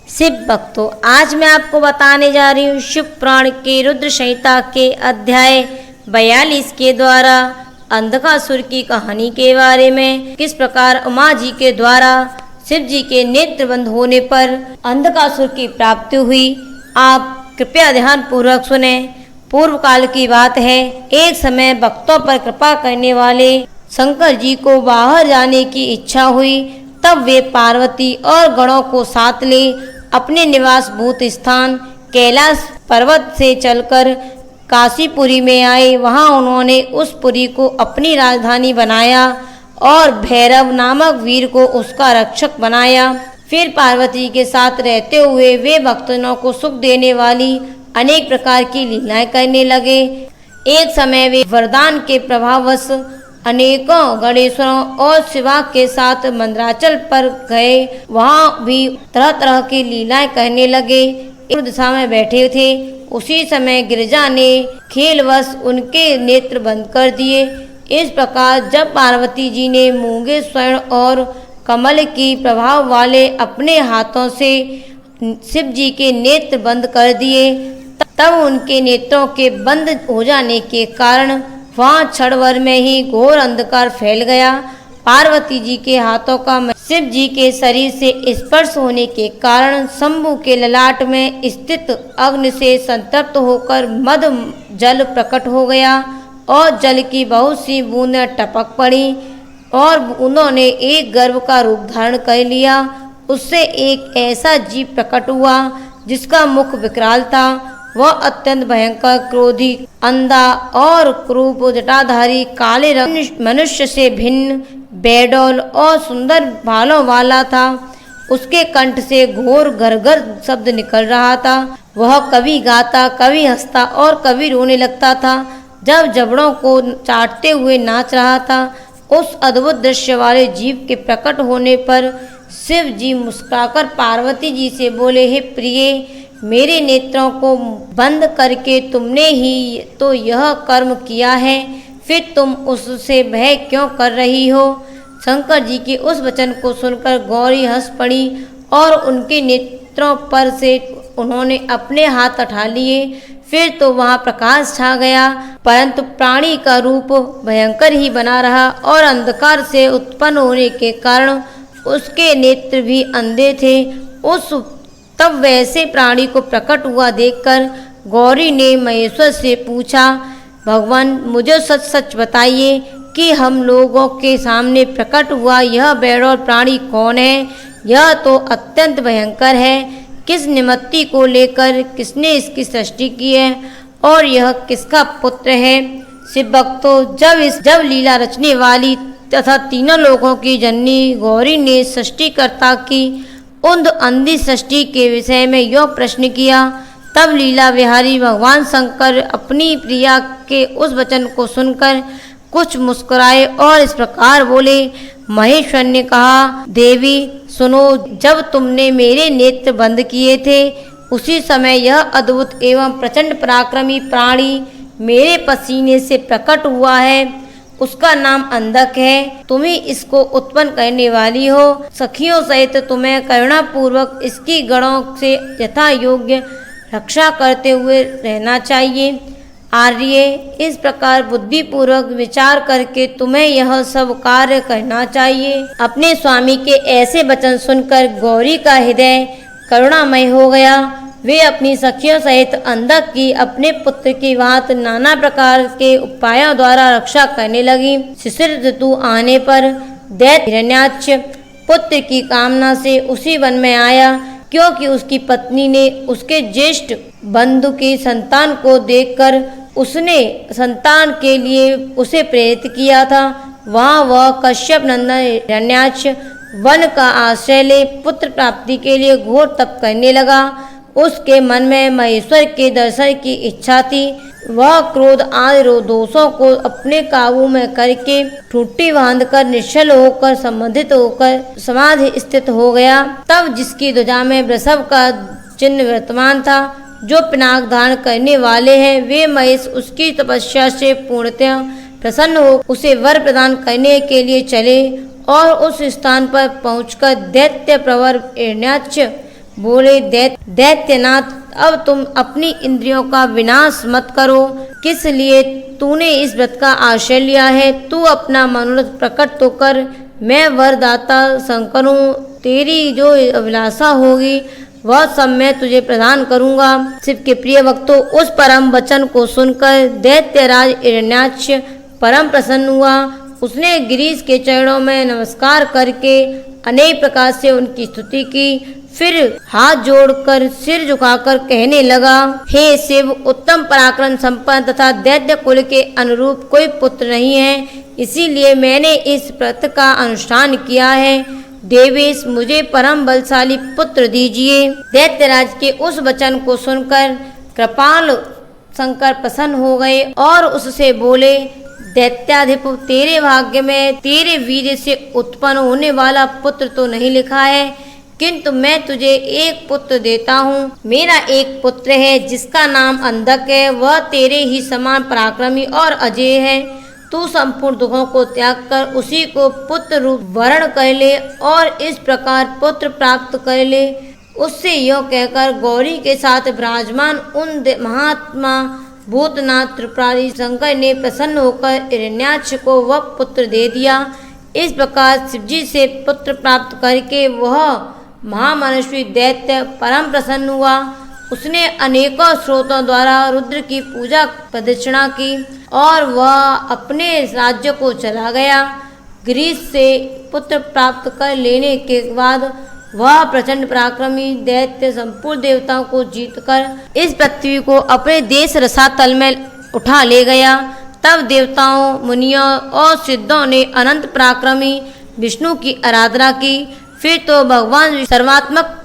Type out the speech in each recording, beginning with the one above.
शिव भक्तों, आज मैं आपको बताने जा रही हूँ शिव पुराण के रुद्र संहिता के अध्याय 42 के द्वारा अंधकासुर की कहानी के बारे में। किस प्रकार उमा जी के द्वारा शिव जी के नेत्र बंद होने पर अंधकासुर की प्राप्ति हुई। आप कृपया ध्यान पूर्वक सुने। पूर्व काल की बात है, एक समय भक्तों पर कृपा करने वाले शंकर जी को बाहर जाने की इच्छा हुई। तब वे पार्वती और गणों को साथ ले अपने निवास भूत स्थान कैलाश पर्वत से चलकर काशीपुरी में आए। वहां उन्होंने उस पुरी को अपनी राजधानी बनाया और भैरव नामक वीर को उसका रक्षक बनाया। फिर पार्वती के साथ रहते हुए वे भक्तों को सुख देने वाली अनेक प्रकार की लीलाएं करने लगे। एक समय वे वरदान के प्रभाववश अनेकों गणेशों और शिवा के साथ मंदराचल पर गए। वहां भी तरह तरह की लीलाएं करने लगे। एक दिशा में बैठे थे, उसी समय गिरिजा ने खेलवश उनके नेत्र बंद कर दिए। इस प्रकार जब पार्वती जी ने मूंगे स्वर्ण और कमल की प्रभाव वाले अपने हाथों से शिव जी के नेत्र बंद कर दिए, तब उनके नेत्रों के बंद हो जाने के कारण वहाँ क्षण भर में ही घोर अंधकार फैल गया। पार्वती जी के हाथों का शिव जी के शरीर से स्पर्श होने के कारण शंभु के ललाट में स्थित अग्नि से संतप्त होकर मद जल प्रकट हो गया और जल की बहुत सी बूंदें टपक पड़ी और उन्होंने एक गर्भ का रूप धारण कर लिया। उससे एक ऐसा जीव प्रकट हुआ जिसका मुख विकराल था। वह अत्यंत भयंकर, क्रोधी, अंधा और क्रूप जटाधारी काले रंग मनुष्य से भिन्न, बेडौल और सुंदर बालों वाला था। उसके कंठ से घोर गरगर शब्द निकल रहा था। वह कभी गाता, कभी हंसता और कभी रोने लगता था। जब जबड़ों को चाटते हुए नाच रहा था। उस अद्भुत दृश्य वाले जीव के प्रकट होने पर शिव जी मुस्कुराकर पार्वती जी से बोले, हे प्रिय, मेरे नेत्रों को बंद करके तुमने ही तो यह कर्म किया है, फिर तुम उससे भय क्यों कर रही हो। शंकर जी के उस वचन को सुनकर गौरी हंस पड़ी और उनके नेत्रों पर से उन्होंने अपने हाथ उठा लिए। फिर तो वहाँ प्रकाश छा गया, परंतु प्राणी का रूप भयंकर ही बना रहा और अंधकार से उत्पन्न होने के कारण उसके नेत्र भी अंधे थे। तब वैसे प्राणी को प्रकट हुआ देखकर गौरी ने महेश्वर से पूछा, भगवान, मुझे सच सच बताइए कि हम लोगों के सामने प्रकट हुआ यह बेडौल प्राणी कौन है। यह तो अत्यंत भयंकर है। किस निमित्त को लेकर किसने इसकी सृष्टि की है और यह किसका पुत्र है। शिव भक्तों, जब लीला रचने वाली तथा तीनों लोगों की जननी गौरी ने सृष्टिकर्ता की उन अंधी सृष्टि के विषय में यह प्रश्न किया, तब लीला विहारी भगवान शंकर अपनी प्रिया के उस वचन को सुनकर कुछ मुस्कुराए और इस प्रकार बोले। महेश्वर ने कहा, देवी सुनो, जब तुमने मेरे नेत्र बंद किए थे उसी समय यह अद्भुत एवं प्रचंड पराक्रमी प्राणी मेरे पसीने से प्रकट हुआ है। उसका नाम अंधक है। तुम ही इसको उत्पन्न करने वाली हो। सखियों सहित तुम्हें करुणा पूर्वक इसकी गणों से यथा योग्य रक्षा करते हुए रहना चाहिए। आर्य, इस प्रकार बुद्धि पूर्वक विचार करके तुम्हें यह सब कार्य करना चाहिए। अपने स्वामी के ऐसे वचन सुनकर गौरी का हृदय करुणामय हो गया। वे अपनी सखियों सहित अंधक की अपने पुत्र की भांति नाना प्रकार के उपायों द्वारा रक्षा करने लगी। शिशिर ऋतु आने पर दैत्य हिरण्याक्ष पुत्र की कामना से उसी वन में आया, क्योंकि उसकी पत्नी ने उसके ज्येष्ठ बंधु की संतान को देखकर उसने संतान के लिए उसे प्रेरित किया था। वहाँ वह कश्यप नंदन हिरण्याक्ष वन का आश्रय ले पुत्र प्राप्ति के लिए घोर तप करने लगा। उसके मन में महेश्वर के दर्शन की इच्छा थी। वह क्रोध आदि दोषों को अपने काबू में करके ठुट्टी बांधकर निश्चल होकर संबंधित होकर समाधि स्थित हो गया। तब जिसकी ध्वजा में वृषभ का चिन्ह वर्तमान था, जो पिनाक धारण करने वाले हैं, वे महेश उसकी तपस्या से पूर्णतः प्रसन्न हो उसे वर प्रदान करने के लिए चले और उस स्थान पर पहुंचकर दैत्य प्रवर हिरण्याक्ष बोले, दैत्यनाथ, अब तुम अपनी इंद्रियों का विनाश मत करो। किस लिए तूने इस व्रत का आश्रय लिया है? तू अपना मनोरथ प्रकट तो कर। मैं वरदाता शंकर हूँ, तेरी जो अभिलाषा होगी वह सब मैं तुझे प्रदान करूंगा। शिव के प्रिय भक्तों, उस परम वचन को सुनकर दैत्यराज हिरण्याक्ष परम प्रसन्न हुआ। उसने गिरीश के चरणों में नमस्कार करके अनेक प्रकार से उनकी स्तुति की। फिर हाथ जोड़कर सिर झुकाकर कहने लगा, हे शिव, उत्तम पराक्रम संपन्न तथा दैत्य कुल के अनुरूप कोई पुत्र नहीं है, इसीलिए मैंने इस व्रत का अनुष्ठान किया है। देवेश, मुझे परम बलशाली पुत्र दीजिए। दैत्यराज के उस वचन को सुनकर कृपाल शंकर प्रसन्न हो गए और उससे बोले, दैत्याधिप, तेरे भाग्य में तेरे वीर्य से उत्पन्न होने वाला पुत्र तो नहीं लिखा है, किंतु मैं तुझे एक पुत्र देता हूँ। मेरा एक पुत्र है जिसका नाम अंधक है, वह तेरे ही समान पराक्रमी और अजेय है। तू संपूर्ण दुखों को त्याग कर उसी को पुत्र रूप वर्ण कर ले और इस प्रकार पुत्र प्राप्त कर ले। उससे यह कहकर गौरी के साथ विराजमान उन महात्मा भूतनाथ त्रिपुरारी शंकर ने प्रसन्न होकर हिरण्याक्ष को वह पुत्र दे दिया। इस प्रकार शिवजी से पुत्र प्राप्त करके वह महामनस्वी दैत्य परम प्रसन्न हुआ। उसने अनेकों स्रोतों द्वारा रुद्र की पूजा प्रदक्षिणा की और वह अपने राज्य को चला गया। गिरीश से पुत्र प्राप्त कर लेने के बाद वह प्रचंड पराक्रमी दैत्य संपूर्ण देवताओं को जीतकर इस पृथ्वी को अपने देश रसातल में उठा ले गया। तब देवताओं, मुनियों और सिद्धों ने अनंत पराक्रमी विष्णु की आराधना की। फिर तो भगवान सर्वात्मक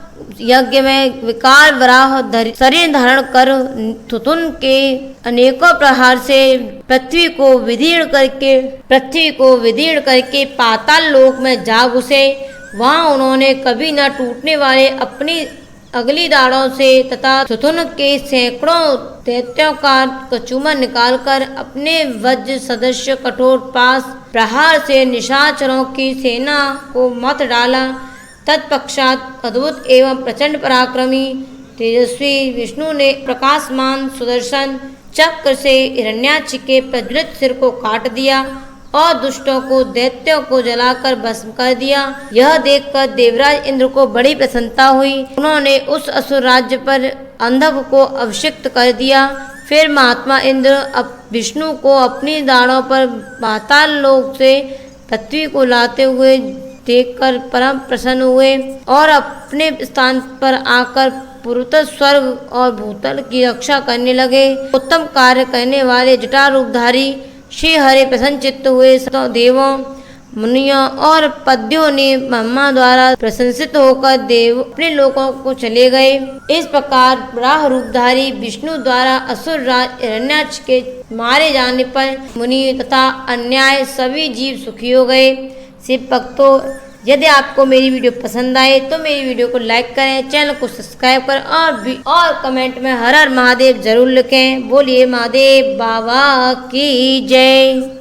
यज्ञ में विकार वराह शरीर धारण कर थुथुन के अनेकों प्रहार से पृथ्वी को विदीर्ण करके पाताल लोक में जा घुसे। वहां उन्होंने कभी न टूटने वाले अपनी अगली दाढ़ों से तथा थुथुन के सैकड़ों दैत्यों का कचूमर निकालकर अपने वज्र सदस्य कठोर पास प्रहार से निशाचरों की सेना को मत डाला। तत्पश्चात अद्भुत एवं प्रचंड पराक्रमी तेजस्वी विष्णु ने प्रकाशमान सुदर्शन चक्र से हिरण्याक्ष के प्रज्वलित सिर को काट दिया और दुष्टों को, दैत्यों को जलाकर भस्म कर दिया। यह देखकर देवराज इंद्र को बड़ी प्रसन्नता हुई। उन्होंने उस असुर राज्य पर अंधक को अभिषिक्त कर दिया। फिर महात्मा इंद्र विष्णु को अपनी दाढ़ों पर पाताल लोक से पृथ्वी को लाते हुए देखकर परम प्रसन्न हुए और अपने स्थान पर आकर पूर्वोत्तर स्वर्ग और भूतल की रक्षा करने लगे। उत्तम कार्य करने वाले जटारूपधारी श्री हरि प्रसन्न चित्त हुए। देवों, मुनियों और पद्यों ने ब्रह्मा द्वारा प्रशंसित होकर देव अपने लोकों को चले गए। इस प्रकार वराह रूपधारी विष्णु द्वारा असुर राज हिरण्याक्ष के मारे जाने पर मुनि तथा अन्याय सभी जीव सुखी हो गए। शिव भक्तों, यदि आपको मेरी वीडियो पसंद आए तो मेरी वीडियो को लाइक करें, चैनल को सब्सक्राइब करें और कमेंट में हर हर महादेव जरूर लिखें। बोलिए महादेव बाबा की जय।